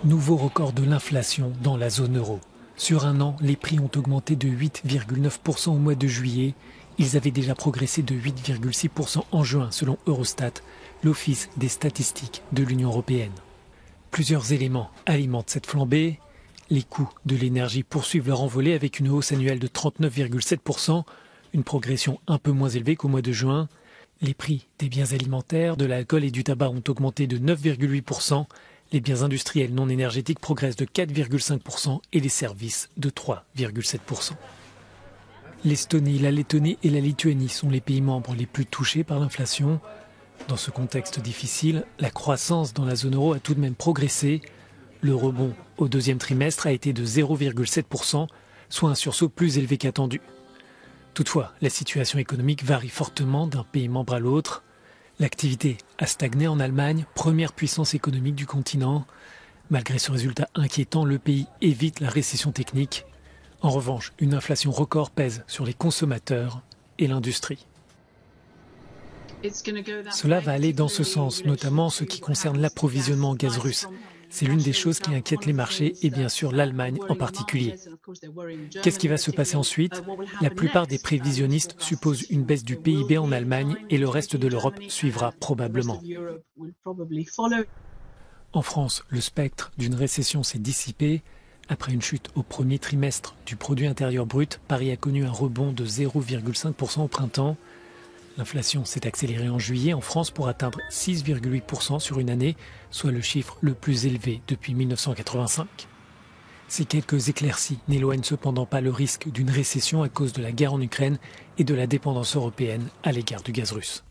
Nouveau record de l'inflation dans la zone euro. Sur un an, les prix ont augmenté de 8,9% au mois de juillet. Ils avaient déjà progressé de 8,6% en juin selon Eurostat, l'Office des statistiques de l'Union européenne. Plusieurs éléments alimentent cette flambée. Les coûts de l'énergie poursuivent leur envolée avec une hausse annuelle de 39,7%, une progression un peu moins élevée qu'au mois de juin. Les prix des biens alimentaires, de l'alcool et du tabac ont augmenté de 9,8%. Les biens industriels non énergétiques progressent de 4,5% et les services de 3,7%. L'Estonie, la Lettonie et la Lituanie sont les pays membres les plus touchés par l'inflation. Dans ce contexte difficile, la croissance dans la zone euro a tout de même progressé. Le rebond au deuxième trimestre a été de 0,7%, soit un sursaut plus élevé qu'attendu. Toutefois, la situation économique varie fortement d'un pays membre à l'autre. L'activité a stagné en Allemagne, première puissance économique du continent. Malgré ce résultat inquiétant, le pays évite la récession technique. En revanche, une inflation record pèse sur les consommateurs et l'industrie. Cela va aller dans ce sens, notamment en ce qui concerne l'approvisionnement en gaz russe. C'est l'une des choses qui inquiète les marchés et bien sûr l'Allemagne en particulier. Qu'est-ce qui va se passer ensuite? La plupart des prévisionnistes supposent une baisse du PIB en Allemagne et le reste de l'Europe suivra probablement. En France, le spectre d'une récession s'est dissipé. Après une chute au premier trimestre du produit intérieur brut, Paris a connu un rebond de 0,5% au printemps. L'inflation s'est accélérée en juillet en France pour atteindre 6,8% sur une année, soit le chiffre le plus élevé depuis 1985. Ces quelques éclaircies n'éloignent cependant pas le risque d'une récession à cause de la guerre en Ukraine et de la dépendance européenne à l'égard du gaz russe.